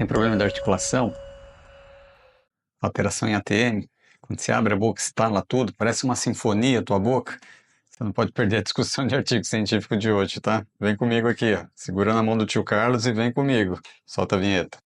problema de articulação, alteração em ATM, quando você abre a boca, estala tudo, parece uma sinfonia a tua boca, você não pode perder a discussão de artigo científico de hoje, tá? Vem comigo aqui, ó. Segura na mão do tio Carlos e vem comigo. Solta a vinheta.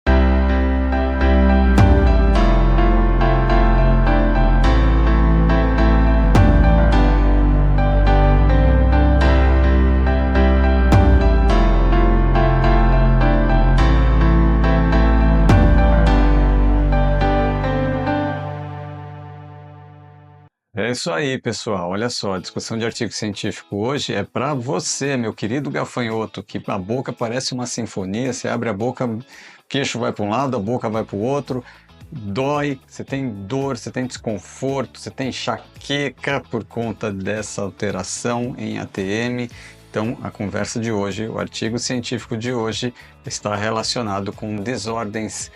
É isso aí, pessoal. Olha só, a discussão de artigo científico hoje é para você, meu querido gafanhoto, que a boca parece uma sinfonia, você abre a boca, o queixo vai para um lado, a boca vai para o outro, dói, você tem dor, você tem desconforto, você tem enxaqueca por conta dessa alteração em ATM. Então, a conversa de hoje, o artigo científico de hoje está relacionado com desordens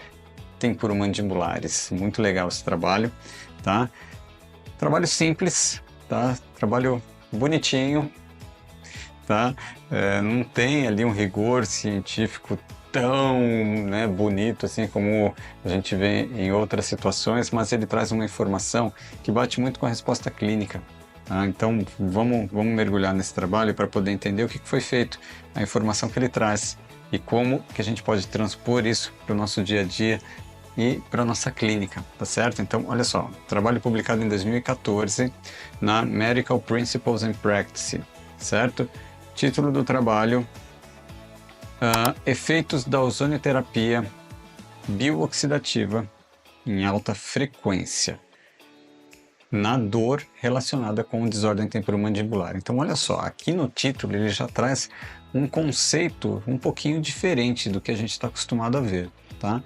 temporomandibulares. Muito legal esse trabalho, tá? Trabalho simples, tá? Trabalho bonitinho, tá? Não tem ali um rigor científico tão, né, bonito assim como a gente vê em outras situações, mas ele traz uma informação que bate muito com a resposta clínica. Tá? Então vamos mergulhar nesse trabalho para poder entender o que foi feito, a informação que ele traz e como que a gente pode transpor isso para o nosso dia a dia e para a nossa clínica, tá certo? Então, olha só, trabalho publicado em 2014 na Medical Principles and Practice, certo? Título do trabalho, efeitos da ozonioterapia biooxidativa em alta frequência na dor relacionada com desordem temporomandibular. Então, olha só, aqui no título ele já traz um conceito um pouquinho diferente do que a gente está acostumado a ver, tá?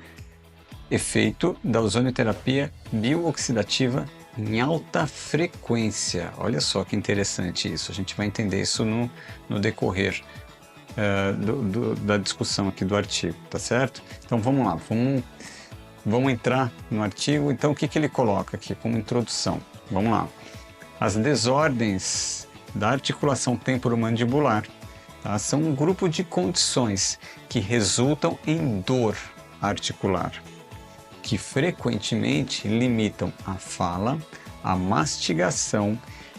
Efeito da ozonioterapia biooxidativa em alta frequência. Olha só que interessante isso. A gente vai entender isso no decorrer da discussão aqui do artigo, tá certo? Então vamos lá, vamos entrar no artigo. Então o que ele coloca aqui como introdução? Vamos lá. As desordens da articulação temporomandibular, tá? São um grupo de condições que resultam em dor articular, que frequentemente limitam a fala, a mastigação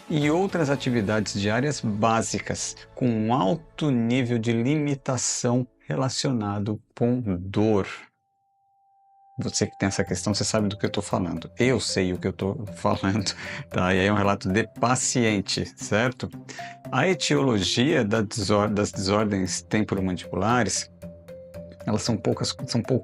e outras atividades diárias básicas com um alto nível de limitação relacionado com dor. Você que tem essa questão, você sabe do que eu estou falando. Eu sei o que eu estou falando, tá? E aí é um relato de paciente, certo? A etiologia das desordens temporomandibulares, elas são pouco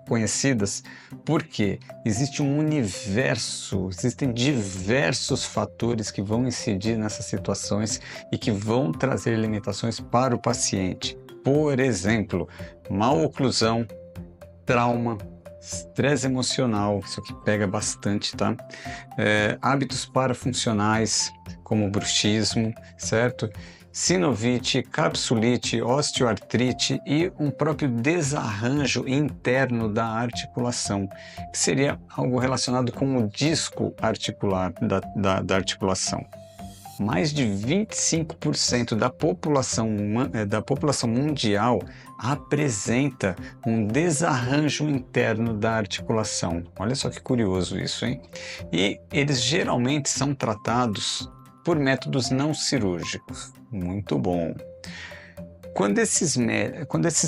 conhecidas porque existe um universo, existem diversos fatores que vão incidir nessas situações e que vão trazer limitações para o paciente. Por exemplo, maloclusão, trauma, estresse emocional, isso aqui pega bastante, tá? Hábitos parafuncionais, como bruxismo, certo? Sinovite, capsulite, osteoartrite e um próprio desarranjo interno da articulação, que seria algo relacionado com o disco articular da articulação. Mais de 25% da população mundial apresenta um desarranjo interno da articulação. Olha só que curioso isso, hein? E eles geralmente são tratados por métodos não cirúrgicos. Muito bom. Quando esses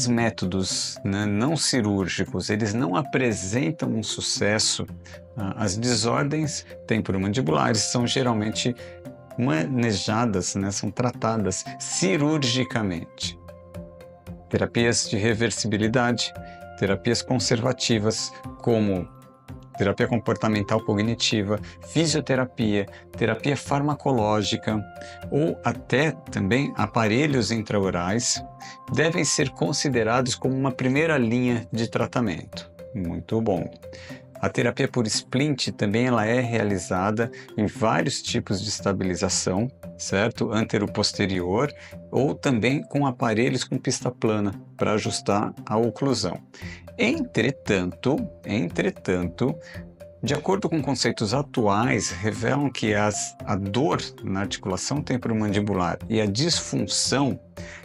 métodos, né, não cirúrgicos, eles não apresentam um sucesso, as desordens temporomandibulares são geralmente manejadas, né, são tratadas cirurgicamente. Terapias de reversibilidade, terapias conservativas, como terapia comportamental cognitiva, fisioterapia, terapia farmacológica ou até também aparelhos intraorais devem ser considerados como uma primeira linha de tratamento. Muito bom. A terapia por splint também ela é realizada em vários tipos de estabilização, certo? Antero-posterior ou também com aparelhos com pista plana para ajustar a oclusão. Entretanto, De acordo com conceitos atuais, revelam que a dor na articulação temporomandibular e a disfunção,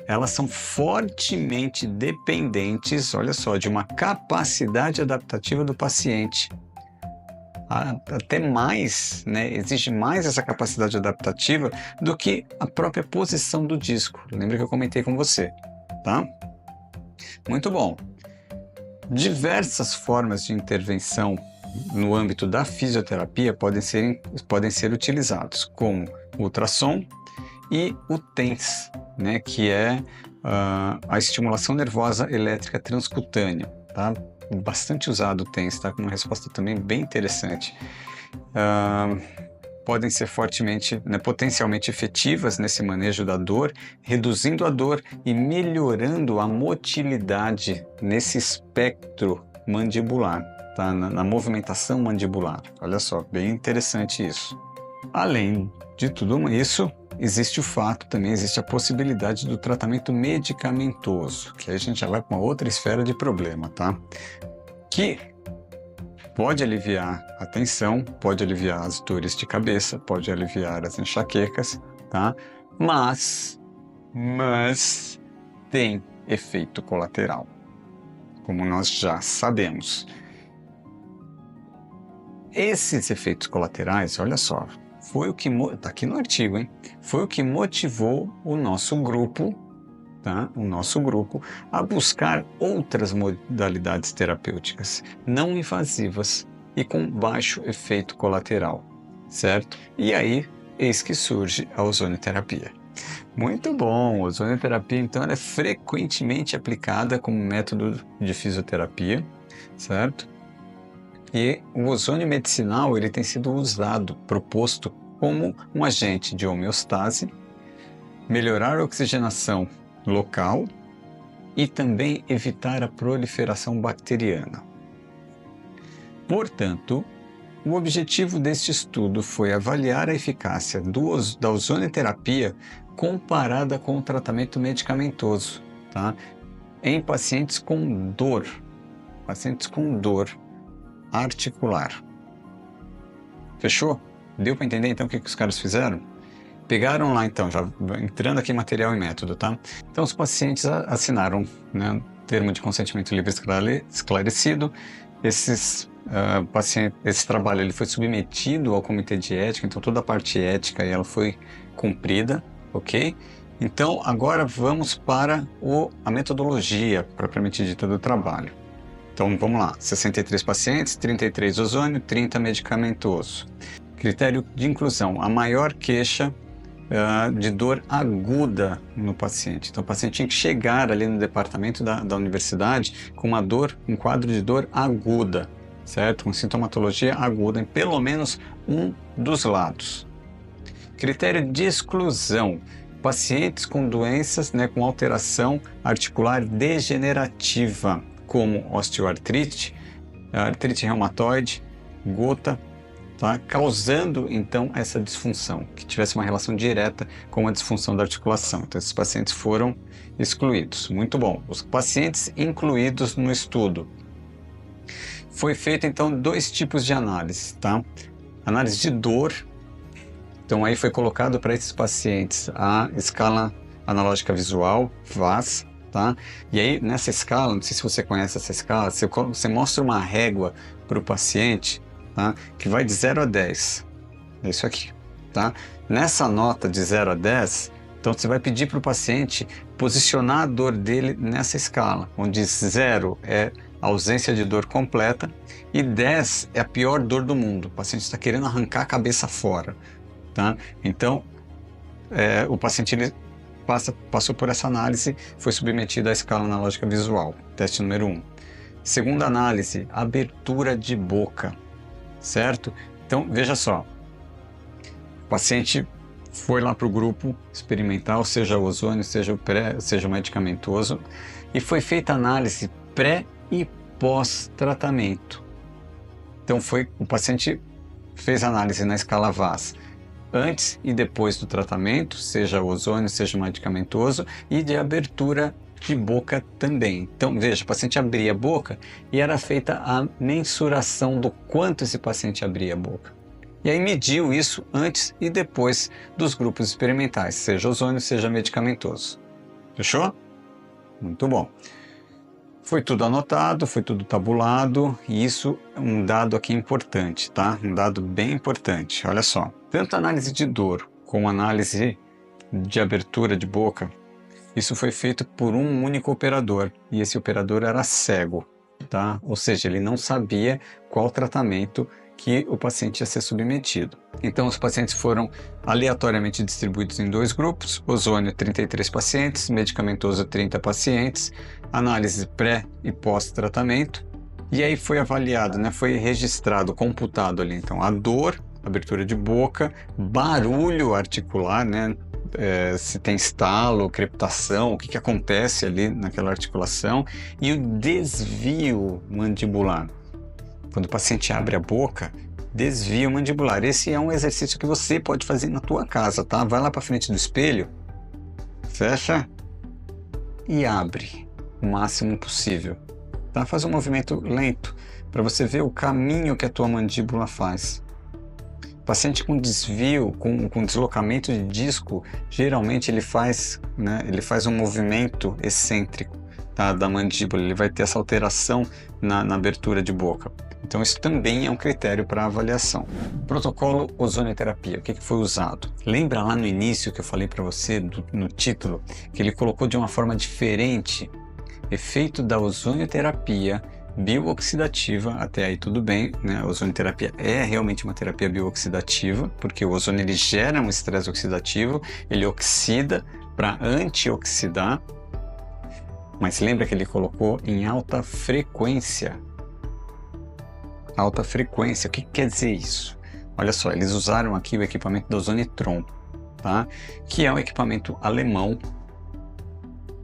elas são fortemente dependentes, olha só, de uma capacidade adaptativa do paciente. Até mais, né, exige mais essa capacidade adaptativa do que a própria posição do disco. Lembra que eu comentei com você, tá? Muito bom. Diversas formas de intervenção no âmbito da fisioterapia podem ser utilizados, como o ultrassom e o TENS, né, que é a estimulação nervosa elétrica transcutânea, tá? Bastante usado o TENS, tá? Com uma resposta também bem interessante. Podem ser fortemente, né, potencialmente efetivas nesse manejo da dor, reduzindo a dor e melhorando a motilidade nesse espectro mandibular, tá? Na movimentação mandibular. Olha só, bem interessante isso. Além de tudo isso, existe o fato, também existe a possibilidade do tratamento medicamentoso, que aí a gente já vai para uma outra esfera de problema, tá? Que pode aliviar a tensão, pode aliviar as dores de cabeça, pode aliviar as enxaquecas, tá? Mas tem efeito colateral, como nós já sabemos. Esses efeitos colaterais, olha só, foi o que tá aqui no artigo, hein? Foi o que motivou o nosso grupo, tá? O nosso grupo a buscar outras modalidades terapêuticas não invasivas e com baixo efeito colateral, certo? E aí, eis que surge a ozonioterapia. Muito bom! A ozonioterapia, então, ela é frequentemente aplicada como método de fisioterapia, certo? E o ozônio medicinal ele tem sido usado, proposto como um agente de homeostase, melhorar a oxigenação local e também evitar a proliferação bacteriana. Portanto, o objetivo deste estudo foi avaliar a eficácia da ozonioterapia comparada com o tratamento medicamentoso, tá? Em pacientes com dor articular. Fechou? Deu para entender então o que os caras fizeram? Pegaram lá então, já entrando aqui em material e método, tá? Então os pacientes assinaram, né, termo de consentimento livre esclarecido. Esse trabalho ele foi submetido ao comitê de ética, então toda a parte ética ela foi cumprida, ok? Então agora vamos para a metodologia propriamente dita do trabalho. Então vamos lá, 63 pacientes, 33 ozônio, 30 medicamentoso. Critério de inclusão, a maior queixa de dor aguda no paciente. Então o paciente tinha que chegar ali no departamento da universidade com uma dor, um quadro de dor aguda, certo? Com sintomatologia aguda em pelo menos um dos lados. Critério de exclusão, pacientes com doenças, né, com alteração articular degenerativa, como osteoartrite, artrite reumatoide, gota, tá? Causando então essa disfunção, que tivesse uma relação direta com a disfunção da articulação. Então esses pacientes foram excluídos. Muito bom. Os pacientes incluídos no estudo. Foi feito então 2 tipos de análise, tá? Análise de dor. Então aí foi colocado para esses pacientes a escala analógica visual, VAS, tá? E aí nessa escala, não sei se você conhece essa escala, você mostra uma régua para o paciente, tá? Que vai de 0 a 10. É isso aqui, tá? Nessa nota de 0 a 10, então você vai pedir para o paciente posicionar a dor dele nessa escala, onde 0 é ausência de dor completa e 10 é a pior dor do mundo. O paciente está querendo arrancar a cabeça fora, tá? Então, o paciente ele passou por essa análise, foi submetido à escala analógica visual, teste número 1. Segunda análise, abertura de boca, certo? Então, veja só, o paciente foi lá para o grupo experimental, seja o ozônio, seja o medicamentoso, e foi feita análise pré e pós-tratamento. Então, o paciente fez análise na escala VAS, antes e depois do tratamento, seja ozônio, seja medicamentoso, e de abertura de boca também. Então, veja, o paciente abria a boca e era feita a mensuração do quanto esse paciente abria a boca. E aí mediu isso antes e depois dos grupos experimentais, seja ozônio, seja medicamentoso. Fechou? Muito bom. Foi tudo anotado, foi tudo tabulado, e isso é um dado aqui importante, tá? Um dado bem importante. Olha só, tanto análise de dor como análise de abertura de boca, isso foi feito por um único operador, e esse operador era cego, tá? Ou seja, ele não sabia qual tratamento que o paciente ia ser submetido. Então, os pacientes foram aleatoriamente distribuídos em 2 grupos, ozônio 33 pacientes, medicamentoso 30 pacientes, análise pré e pós-tratamento, e aí foi avaliado, né, foi registrado, computado ali, então, a dor, abertura de boca, barulho articular, né, se tem estalo, crepitação, o que acontece ali naquela articulação, e o desvio mandibular. Quando o paciente abre a boca, desvio mandibular. Esse é um exercício que você pode fazer na tua casa, tá? Vai lá para frente do espelho, fecha e abre o máximo possível, tá? Faz um movimento lento para você ver o caminho que a tua mandíbula faz. Paciente com desvio, com deslocamento de disco, geralmente ele faz, né, um movimento excêntrico, tá, da mandíbula, ele vai ter essa alteração na abertura de boca. Então isso também é um critério para avaliação. Protocolo ozonioterapia, o que foi usado? Lembra lá no início que eu falei para você, no título, que ele colocou de uma forma diferente, efeito da ozonioterapia biooxidativa, até aí tudo bem, né? A ozonioterapia é realmente uma terapia biooxidativa, porque o ozônio ele gera um estresse oxidativo, ele oxida para antioxidar, mas lembra que ele colocou em alta frequência. Alta frequência, o que quer dizer isso? Olha só, eles usaram aqui o equipamento da Ozonitron, tá? Que é um equipamento alemão,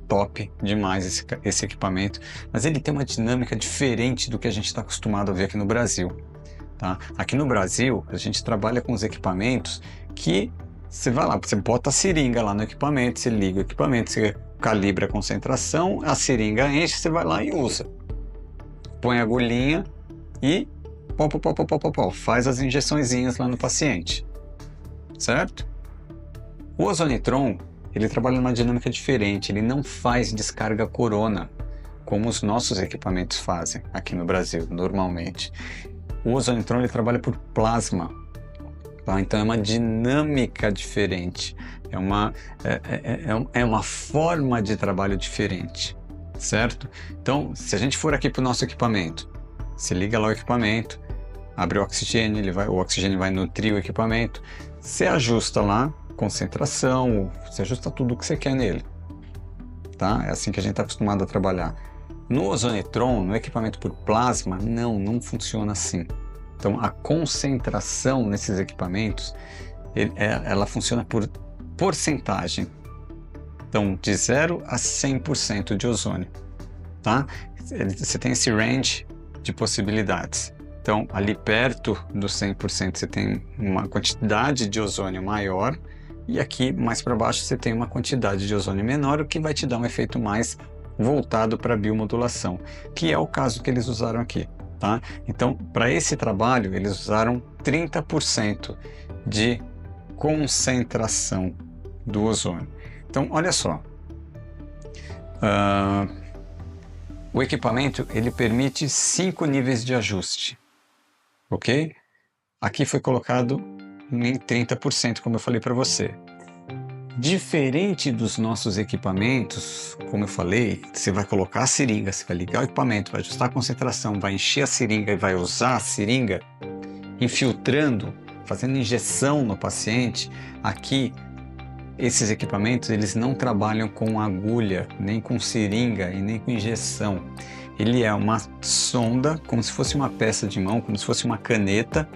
top demais esse equipamento, mas ele tem uma dinâmica diferente do que a gente está acostumado a ver aqui no Brasil, tá? Aqui no Brasil, a gente trabalha com os equipamentos que você vai lá, você bota a seringa lá no equipamento, você liga o equipamento, você calibra a concentração, a seringa enche, você vai lá e usa. Põe a agulhinha e faz as injeçõezinhas lá no paciente, certo? O Ozonitron, ele trabalha numa dinâmica diferente, ele não faz descarga corona, como os nossos equipamentos fazem aqui no Brasil, normalmente. O Ozonitron, ele trabalha por plasma, tá? Então é uma dinâmica diferente, é uma forma de trabalho diferente, certo? Então, se a gente for aqui para o nosso equipamento, você liga lá o equipamento, abre o oxigênio, o oxigênio vai nutrir o equipamento, você ajusta lá concentração, você ajusta tudo o que você quer nele, tá? É assim que a gente está acostumado a trabalhar. No Ozonitron, no equipamento por plasma, não funciona assim. Então, a concentração nesses equipamentos, ela funciona por porcentagem. Então, de 0 a 100% de ozônio, tá? Você tem esse range de possibilidades. Então, ali perto dos 100% você tem uma quantidade de ozônio maior, e aqui mais para baixo você tem uma quantidade de ozônio menor, o que vai te dar um efeito mais voltado para a biomodulação, que é o caso que eles usaram aqui, tá? Então, para esse trabalho, eles usaram 30% de concentração do ozônio. Então, olha só, o equipamento ele permite 5 níveis de ajuste, ok? Aqui foi colocado em 30%, como eu falei para você. Diferente dos nossos equipamentos, como eu falei, você vai colocar a seringa, você vai ligar o equipamento, vai ajustar a concentração, vai encher a seringa e vai usar a seringa, infiltrando, fazendo injeção no paciente. Aqui, esses equipamentos, eles não trabalham com agulha, nem com seringa e nem com injeção. Ele é uma sonda, como se fosse uma peça de mão, como se fosse uma caneta,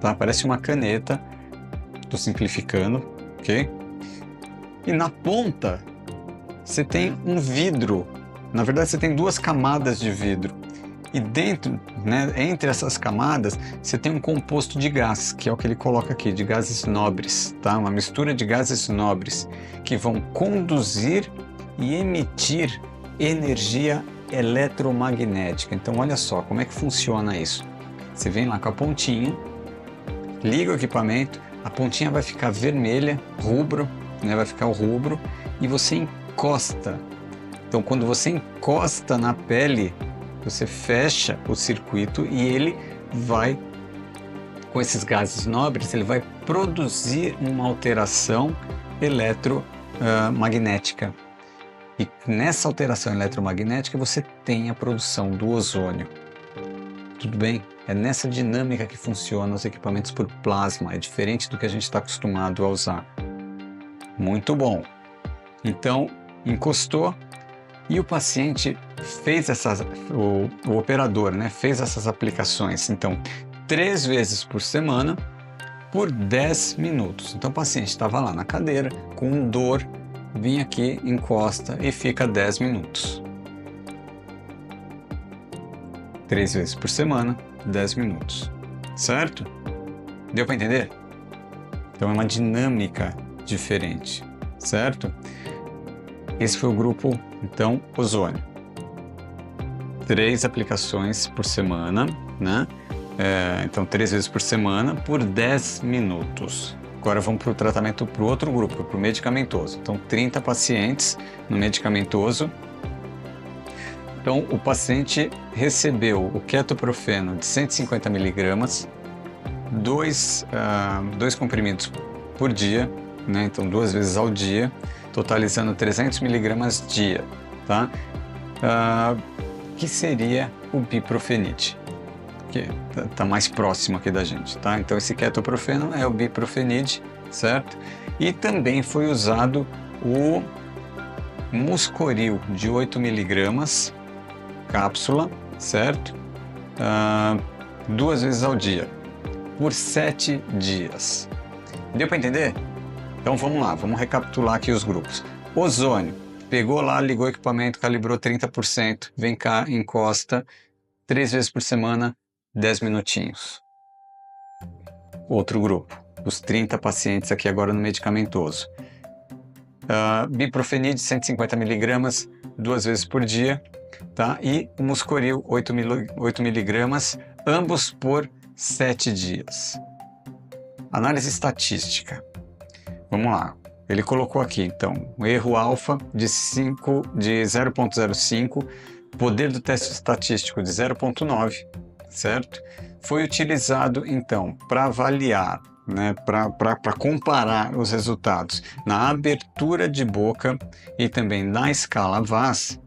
tá? Parece uma caneta, estou simplificando, ok? E na ponta, você tem um vidro. Na verdade, você tem 2 camadas de vidro. E dentro, né, entre essas camadas, você tem um composto de gás, que é o que ele coloca aqui, de gases nobres, tá? Uma mistura de gases nobres, que vão conduzir e emitir energia eletromagnética. Então olha só como é que funciona isso. Você vem lá com a pontinha, liga o equipamento, a pontinha vai ficar vermelha, rubro, né? Vai ficar o rubro, e você encosta. Então quando você encosta na pele, você fecha o circuito e ele vai, com esses gases nobres, ele vai produzir uma alteração eletromagnética. E nessa alteração eletromagnética você tem a produção do ozônio. Tudo bem? É nessa dinâmica que funcionam os equipamentos por plasma, é diferente do que a gente está acostumado a usar. Muito bom! Então, encostou e o paciente fez o operador, né, fez essas aplicações. Então, 3 vezes por semana, por 10 minutos. Então, o paciente estava lá na cadeira, com dor, vem aqui, encosta e fica 10 minutos. 3 vezes por semana, 10 minutos. Certo? Deu para entender? Então, é uma dinâmica diferente. Certo? Esse foi o grupo, então, ozônio. 3 aplicações por semana, né? Então, 3 vezes por semana, por 10 minutos. Agora vamos para o tratamento para o outro grupo, para o medicamentoso. Então, 30 pacientes no medicamentoso. Então, o paciente recebeu o ketoprofeno de 150 mg, 2 comprimidos por dia, né? Então 2 vezes ao dia, totalizando 300 mg dia, tá? Que seria o biprofenide, que está mais próximo aqui da gente, tá? Então esse ketoprofeno é o biprofenide, certo? E também foi usado o muscoril de 8 mg, cápsula, certo? 2 vezes ao dia, por 7 dias. Deu para entender? Então vamos lá, vamos recapitular aqui os grupos. Ozônio, pegou lá, ligou o equipamento, calibrou 30%, vem cá, encosta, 3 vezes por semana, 10 minutinhos. Outro grupo, os 30 pacientes aqui agora no medicamentoso. Biprofenide, 150 mg, 2 vezes por dia, tá? E o muscoril, 8 mg, ambos por 7 dias. Análise estatística. Vamos lá. Ele colocou aqui, então, o erro alfa de 0,05, poder do teste estatístico de 0,9, certo? Foi utilizado, então, para avaliar, né, para comparar os resultados na abertura de boca e também na escala VAS,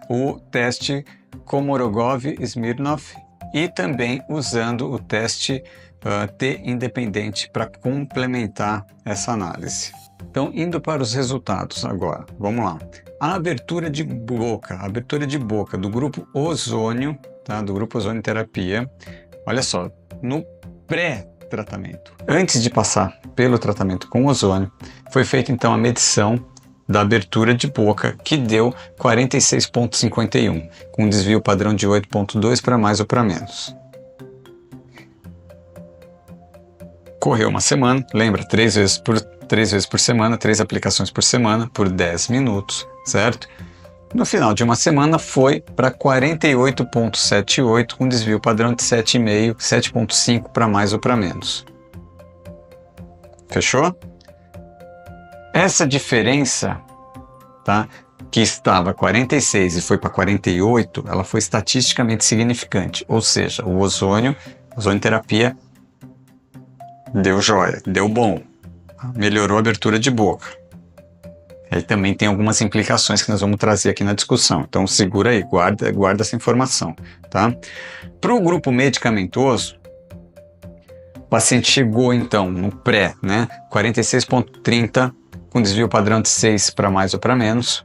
o teste Komorogov-Smirnov e também usando o teste T independente para complementar essa análise. Então, indo para os resultados agora, vamos lá. A abertura de boca do grupo ozônio, tá? Do grupo ozônio terapia, olha só, no pré-tratamento, antes de passar pelo tratamento com ozônio, foi feita então a medição da abertura de boca, que deu 46,51, com um desvio padrão de 8,2 para mais ou para menos. Correu uma semana, lembra, 3 vezes por semana, 3 aplicações por semana, por 10 minutos, certo? No final de uma semana foi para 48,78, com desvio padrão de 7,5, 7,5 para mais ou para menos. Fechou? Essa diferença, tá, que estava 46 e foi para 48, ela foi estatisticamente significante, ou seja, o ozônio terapia deu jóia, deu bom, melhorou a abertura de boca. Aí também tem algumas implicações que nós vamos trazer aqui na discussão, então segura aí, guarda essa informação, tá? Para o grupo medicamentoso, o paciente chegou então no pré, né, 46,30, com desvio padrão de 6 para mais ou para menos,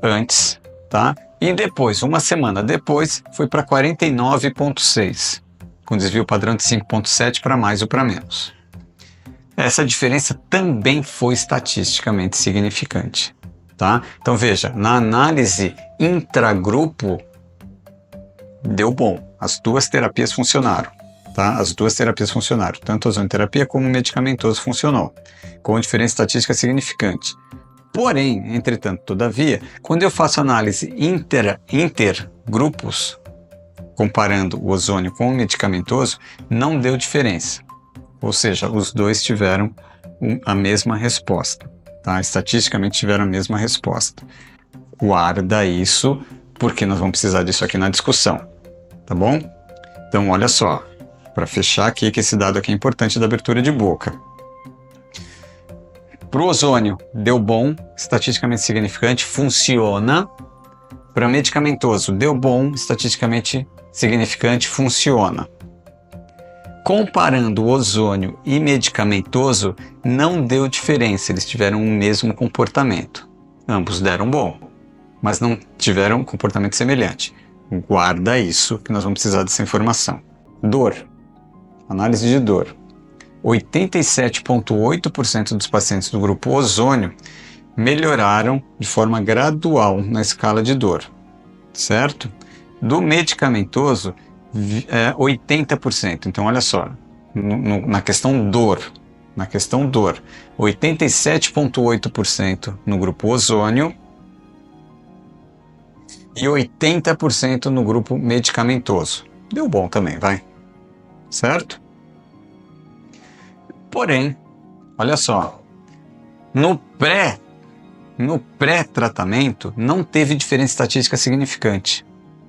antes, tá? E depois, uma semana depois, foi para 49,6, com desvio padrão de 5,7 para mais ou para menos. Essa diferença também foi estatisticamente significante, tá? Então veja, na análise intragrupo, deu bom, as duas terapias funcionaram, tá? As duas terapias funcionaram, tanto a ozonoterapia como o medicamentoso funcionou, com diferença estatística significante. Porém, entretanto, todavia, quando eu faço análise intergrupos, comparando o ozônio com o medicamentoso, não deu diferença. Ou seja, os dois tiveram a mesma resposta. Tá? Estatisticamente tiveram a mesma resposta. Guarda isso, porque nós vamos precisar disso aqui na discussão. Tá bom? Então, olha só. Para fechar aqui, que esse dado aqui é importante da abertura de boca. Para o ozônio, deu bom, estatisticamente significante, funciona. Para medicamentoso, deu bom, estatisticamente significante, funciona. Comparando o ozônio e medicamentoso, não deu diferença, eles tiveram o mesmo comportamento. Ambos deram bom, mas não tiveram um comportamento semelhante. Guarda isso, que nós vamos precisar dessa informação. Dor. Análise de dor. 87,8% dos pacientes do grupo ozônio melhoraram de forma gradual na escala de dor, certo? Do medicamentoso, 80%. Então, olha só, na questão dor, 87,8% no grupo ozônio e 80% no grupo medicamentoso. Deu bom também, vai? Certo? Porém, olha só, no pré-tratamento não teve diferença estatística significante.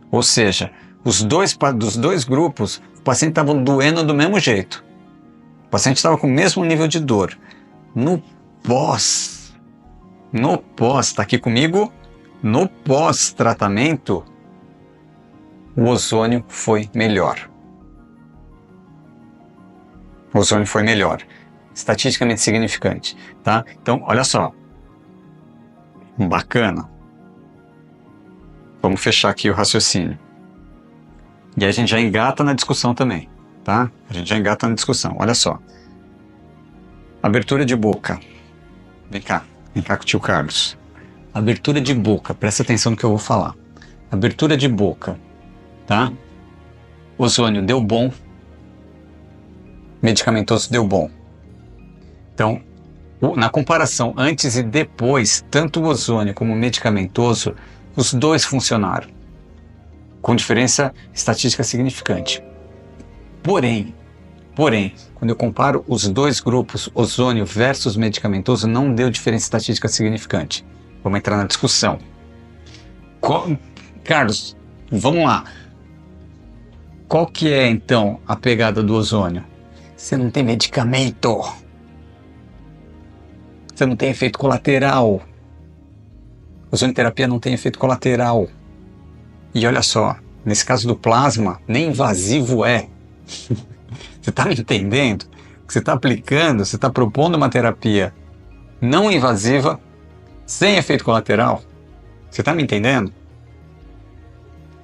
Ou seja, dos dois grupos, o paciente estava doendo do mesmo jeito. O paciente estava com o mesmo nível de dor. No pós, está aqui comigo? No pós-tratamento, o ozônio foi melhor. O ozônio foi melhor, estatisticamente significante, tá? Então, olha só, bacana. Vamos fechar aqui o raciocínio. E aí a gente já engata na discussão também, tá? A gente já engata na discussão, olha só. Abertura de boca. Vem cá com o tio Carlos. Abertura de boca, presta atenção no que eu vou falar. Abertura de boca, tá? Ozônio deu bom. Medicamentoso deu bom. Então, na comparação antes e depois, tanto o ozônio como o medicamentoso, os dois funcionaram, com diferença estatística significante. Porém, quando eu comparo os dois grupos, ozônio versus medicamentoso, não deu diferença estatística significante. Vamos entrar na discussão. Carlos, vamos lá. Qual que é, então, a pegada do ozônio? Você não tem medicamento. Você não tem efeito colateral. Ozonioterapia não tem efeito colateral. E olha só, nesse caso do plasma, nem invasivo é. Você está me entendendo? Você está aplicando, você está propondo uma terapia não invasiva, sem efeito colateral. Você está me entendendo?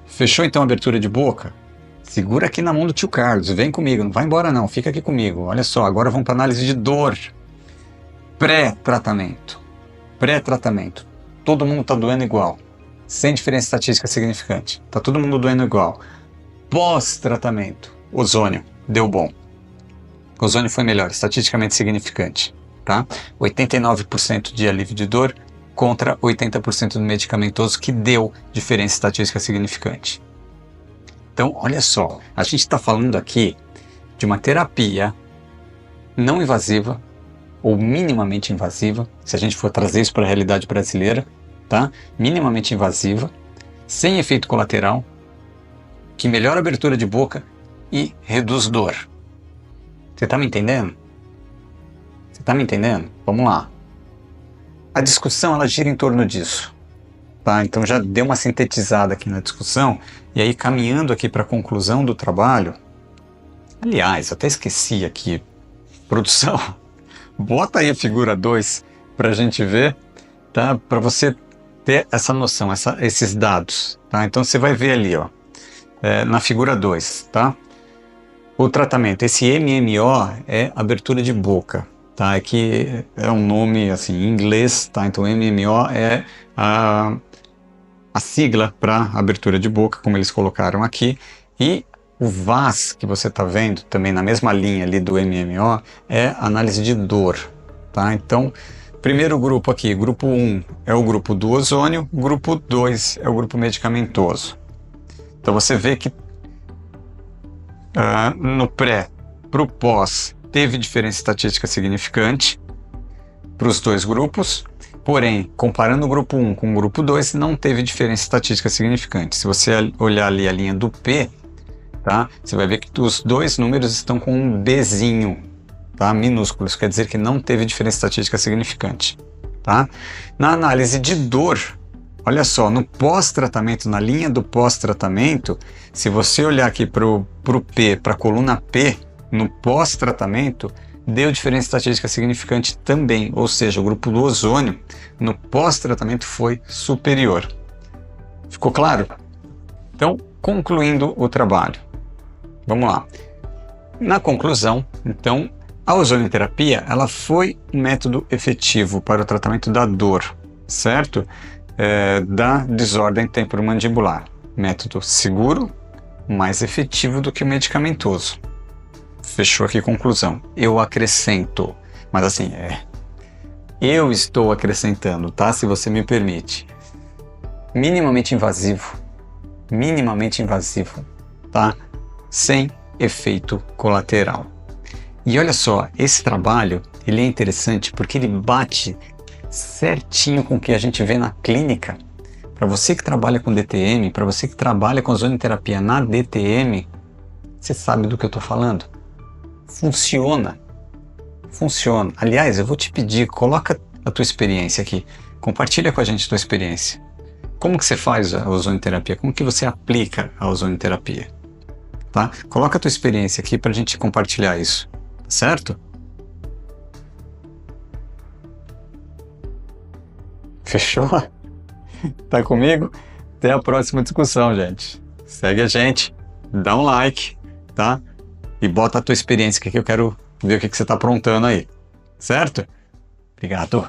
Fechou então a abertura de boca? Segura aqui na mão do tio Carlos, vem comigo, não vai embora não, fica aqui comigo. Olha só, agora vamos para análise de dor. Pré-tratamento. Todo mundo está doendo igual, sem diferença estatística significante. Está todo mundo doendo igual. Pós-tratamento, ozônio, deu bom. Ozônio foi melhor, estatisticamente significante. Tá? 89% de alívio de dor contra 80% do medicamentoso, que deu diferença estatística significante. Então, olha só, a gente está falando aqui de uma terapia não invasiva ou minimamente invasiva, se a gente for trazer isso para a realidade brasileira, tá? Minimamente invasiva, sem efeito colateral, que melhora a abertura de boca e reduz dor. Você está me entendendo? Vamos lá. A discussão, ela gira em torno disso. Tá? Então já deu uma sintetizada aqui na discussão, e aí caminhando aqui para a conclusão do trabalho. Aliás, até esqueci aqui, produção, bota aí a figura 2 para a gente ver, tá? Para você ter essa noção, esses dados. Tá? Então você vai ver ali, ó, na figura 2, tá? O tratamento, esse MMO é abertura de boca. Tá? Aqui é um nome assim, em inglês, tá? Então MMO é a sigla para abertura de boca, como eles colocaram aqui, e o VAS que você está vendo, também na mesma linha ali do MMO, é análise de dor, tá? Então, primeiro grupo aqui, grupo 1 é o grupo do ozônio, grupo 2 é o grupo medicamentoso. Então você vê que no pré para o pós teve diferença estatística significante para os dois grupos, porém, comparando o grupo 1 com o grupo 2, não teve diferença estatística significante. Se você olhar ali a linha do P, tá, você vai ver que os dois números estão com um Dzinho, tá, minúsculo, isso quer dizer que não teve diferença estatística significante. Tá? Na análise de dor, olha só, no pós-tratamento, na linha do pós-tratamento, se você olhar aqui para o P, para a coluna P, no pós-tratamento, deu diferença estatística significante também, ou seja, o grupo do ozônio no pós-tratamento foi superior. Ficou claro? Então, concluindo o trabalho. Vamos lá. Na conclusão, então, a ozonioterapia ela foi um método efetivo para o tratamento da dor, certo? Da desordem temporomandibular. Método seguro, mais efetivo do que o medicamentoso. Fechou aqui a conclusão. Eu acrescento, mas assim, eu estou acrescentando, tá? Se você me permite. Minimamente invasivo, tá? Sem efeito colateral. E olha só, esse trabalho, ele é interessante porque ele bate certinho com o que a gente vê na clínica. Para você que trabalha com DTM, para você que trabalha com ozonioterapia na DTM, você sabe do que eu estou falando. Funciona. Aliás, eu vou te pedir, coloca a tua experiência aqui. Compartilha com a gente a tua experiência. Como que você faz a ozonioterapia? Como que você aplica a ozonioterapia? Tá? Coloca a tua experiência aqui para a gente compartilhar isso. Certo? Fechou? Tá comigo? Até a próxima discussão, gente. Segue a gente, dá um like, tá? E bota a tua experiência aqui que eu quero ver o que você tá aprontando aí. Certo? Obrigado.